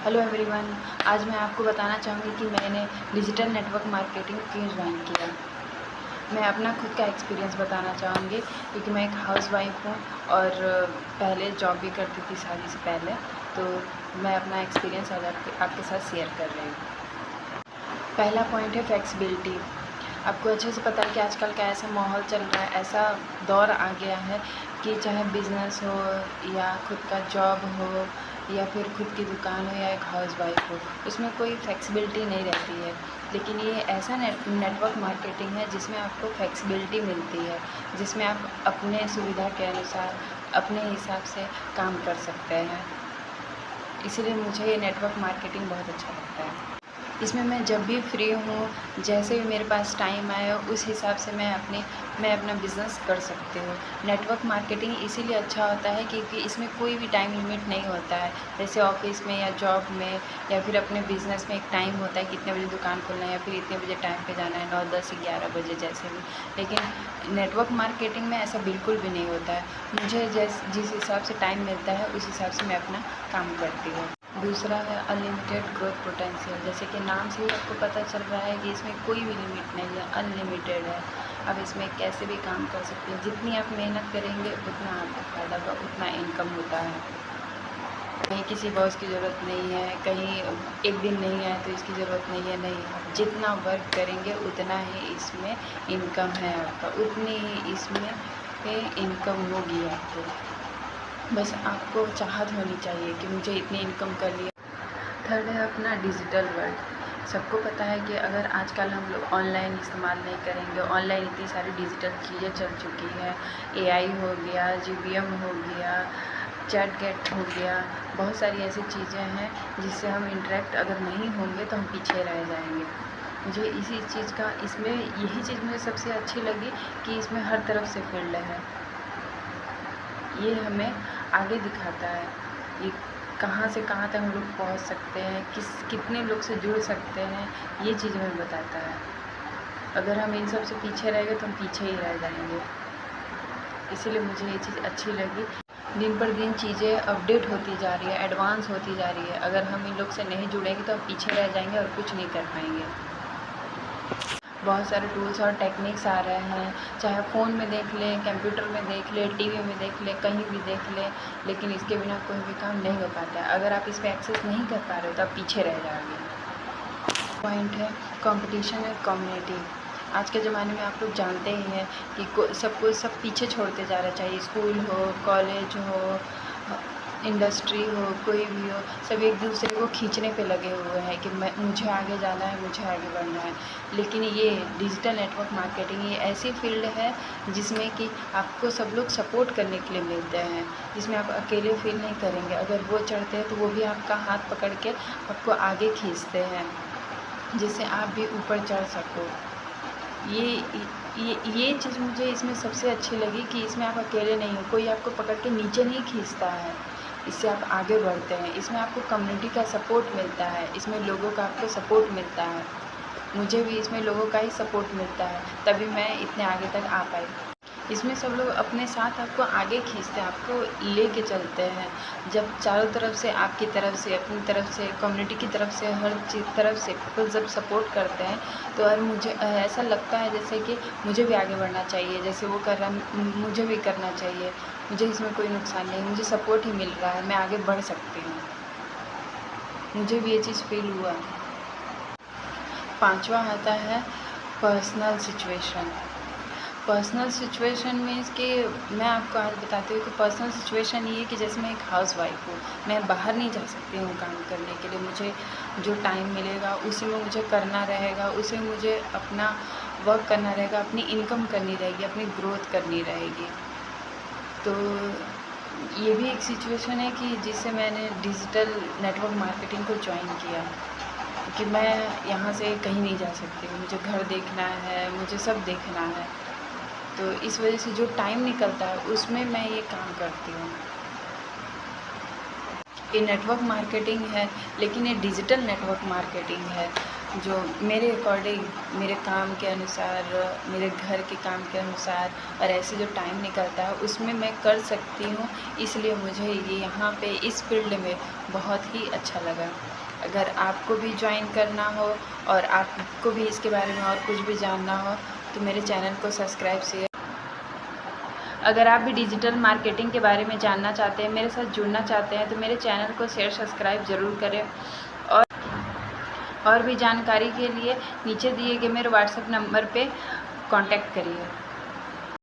Hello everyone. आज मैं आपको बताना चाहूँगी कि मैंने डिजिटल नेटवर्क मार्केटिंग क्यों ज्वाइन किया। मैं अपना खुद का एक्सपीरियंस बताना चाहूँगी क्योंकि मैं एक हाउसवाइफ हूँ और पहले जॉब भी करती थी शादी से पहले, तो मैं अपना एक्सपीरियंस आज आपके साथ शेयर कर रही हूँ। पहला पॉइंट है फ्लेक्सिबिलिटी। आपको अच्छे से पता है कि आजकल का ऐसा माहौल चल रहा है, ऐसा दौर आ गया है कि चाहे बिज़नेस हो या खुद का जॉब हो या फिर खुद की दुकान हो या एक हाउसवाइफ हो, उसमें कोई फ्लेक्सिबिलिटी नहीं रहती है। लेकिन ये ऐसा नेटवर्क मार्केटिंग है जिसमें आपको फ्लेक्सिबिलिटी मिलती है, जिसमें आप अपने सुविधा के अनुसार अपने हिसाब से काम कर सकते हैं। इसीलिए मुझे ये नेटवर्क मार्केटिंग बहुत अच्छा लगता है। इसमें मैं जब भी फ्री हूँ, जैसे भी मेरे पास टाइम आए, उस हिसाब से मैं अपना बिज़नेस कर सकती हूँ। नेटवर्क मार्केटिंग इसीलिए अच्छा होता है क्योंकि इसमें कोई भी टाइम लिमिट नहीं होता है। जैसे ऑफ़िस में या जॉब में या फिर अपने बिज़नेस में एक टाइम होता है, कितने बजे दुकान खोलना है या फिर इतने बजे टाइम पे जाना है, 9, 10, 11 बजे जैसे भी। लेकिन नेटवर्क मार्केटिंग में ऐसा बिल्कुल भी नहीं होता है। मुझे जिस हिसाब से टाइम मिलता है, उस हिसाब से मैं अपना काम करती हूँ। दूसरा है अनलिमिटेड ग्रोथ पोटेंशियल। जैसे कि नाम से ही आपको पता चल रहा है कि इसमें कोई भी लिमिट नहीं है, अनलिमिटेड है। आप इसमें कैसे भी काम कर सकते हैं। जितनी आप मेहनत करेंगे उतना आपको फ़ायदा होगा, उतना इनकम होता है। कहीं किसी बॉस की ज़रूरत नहीं है, कहीं एक दिन नहीं आए तो इसकी ज़रूरत नहीं है, नहीं। आप जितना वर्क करेंगे उतना ही इसमें इनकम है आपका, उतनी ही इसमें इनकम होगी आपको। बस आपको चाहत होनी चाहिए कि मुझे इतनी इनकम करनी है। थर्ड है अपना डिजिटल वर्ल्ड। सबको पता है कि अगर आजकल हम लोग ऑनलाइन इस्तेमाल नहीं करेंगे, ऑनलाइन इतनी सारी डिजिटल चीज़ें चल चुकी हैं, एआई हो गया, जीवीएम हो गया, चैटगेट हो गया, बहुत सारी ऐसी चीज़ें हैं जिससे हम इंटरेक्ट अगर नहीं होंगे तो हम पीछे रह जाएंगे। मुझे इसी चीज़ का इसमें यही चीज़ मुझे सबसे अच्छी लगी कि इसमें हर तरफ से फील्ड है। ये हमें आगे दिखाता है, ये कहाँ से कहाँ तक हम लोग पहुँच सकते हैं, कितने लोग से जुड़ सकते हैं, ये चीज़ हमें बताता है। अगर हम इन सब से पीछे रह गए तो हम पीछे ही रह जाएंगे। इसीलिए मुझे ये चीज़ अच्छी लगी। दिन पर दिन चीज़ें अपडेट होती जा रही है, एडवांस होती जा रही है। अगर हम इन लोग से नहीं जुड़ेंगे तो हम पीछे रह जाएंगे और कुछ नहीं कर पाएंगे। बहुत सारे टूल्स और टेक्निक्स आ रहे हैं, चाहे फ़ोन में देख लें, कंप्यूटर में देख लें, टीवी में देख लें, कहीं भी देख लें, लेकिन इसके बिना कोई भी काम नहीं हो पाता है। अगर आप इस पर एक्सेस नहीं कर पा रहे हो तो आप पीछे रह जाओगे। पॉइंट है कंपटीशन और कम्युनिटी। आज के ज़माने में आप लोग जानते ही हैं कि सब पीछे छोड़ते जा रहे हैं, चाहे स्कूल हो, कॉलेज हो, इंडस्ट्री हो, कोई भी हो, सब एक दूसरे को खींचने पे लगे हुए हैं कि मुझे आगे जाना है, मुझे आगे बढ़ना है। लेकिन ये डिजिटल नेटवर्क मार्केटिंग ये ऐसी फील्ड है जिसमें कि आपको सब लोग सपोर्ट करने के लिए मिलते हैं, जिसमें आप अकेले फील नहीं करेंगे। अगर वो चढ़ते हैं तो वो भी आपका हाथ पकड़ के आपको आगे खींचते हैं, जिससे आप भी ऊपर चढ़ सको। ये चीज़ मुझे इसमें सबसे अच्छी लगी कि इसमें आप अकेले नहीं हो, कोई आपको पकड़ के नीचे नहीं खींचता है, इससे आप आगे बढ़ते हैं। इसमें आपको कम्युनिटी का सपोर्ट मिलता है, इसमें लोगों का आपको सपोर्ट मिलता है। मुझे भी इसमें लोगों का ही सपोर्ट मिलता है, तभी मैं इतने आगे तक आ पाई। इसमें सब लोग अपने साथ आपको आगे खींचते हैं, आपको लेके चलते हैं। जब चारों तरफ से, आपकी तरफ से, अपनी तरफ से, कम्युनिटी की तरफ से, हर तरफ से पीपल जब सपोर्ट करते हैं तो और मुझे ऐसा लगता है जैसे कि मुझे भी आगे बढ़ना चाहिए, जैसे वो कर रहा है मुझे भी करना चाहिए। मुझे इसमें कोई नुकसान नहीं, मुझे सपोर्ट ही मिल रहा है, मैं आगे बढ़ सकती हूँ। मुझे भी ये चीज़ फील हुआ। पाँचवा आता है personal situation. Personal situation means कि मैं आपको आज बताती हूँ कि पर्सनल सिचुएशन ये है कि जैसे मैं एक हाउसवाइफ हूँ, मैं बाहर नहीं जा सकती हूँ काम करने के लिए। मुझे जो टाइम मिलेगा उसी में मुझे करना रहेगा, उसी में मुझे अपना वर्क करना रहेगा, अपनी इनकम करनी रहेगी, अपनी ग्रोथ करनी रहेगी। तो ये भी एक सिचुएशन है कि जिससे मैंने डिजिटल नेटवर्क मार्केटिंग को ज्वाइन किया कि मैं यहाँ से कहीं नहीं जा सकती, मुझे घर देखना है, मुझे सब देखना है। तो इस वजह से जो टाइम निकलता है उसमें मैं ये काम करती हूँ। ये नेटवर्क मार्केटिंग है, लेकिन ये डिजिटल नेटवर्क मार्केटिंग है। जो मेरे अकॉर्डिंग, मेरे काम के अनुसार, मेरे घर के काम के अनुसार और ऐसे जो टाइम निकलता है उसमें मैं कर सकती हूँ, इसलिए मुझे ये यहाँ पे इस फील्ड में बहुत ही अच्छा लगा। अगर आपको भी ज्वाइन करना हो और आपको भी इसके बारे में और कुछ भी जानना हो तो मेरे चैनल को सब्सक्राइब शेयर। अगर आप भी डिजिटल मार्केटिंग के बारे में जानना चाहते हैं, मेरे साथ जुड़ना चाहते हैं तो मेरे चैनल को शेयर सब्सक्राइब ज़रूर करें। और भी जानकारी के लिए नीचे दिए गए मेरे व्हाट्सएप नंबर पे कांटेक्ट करिए।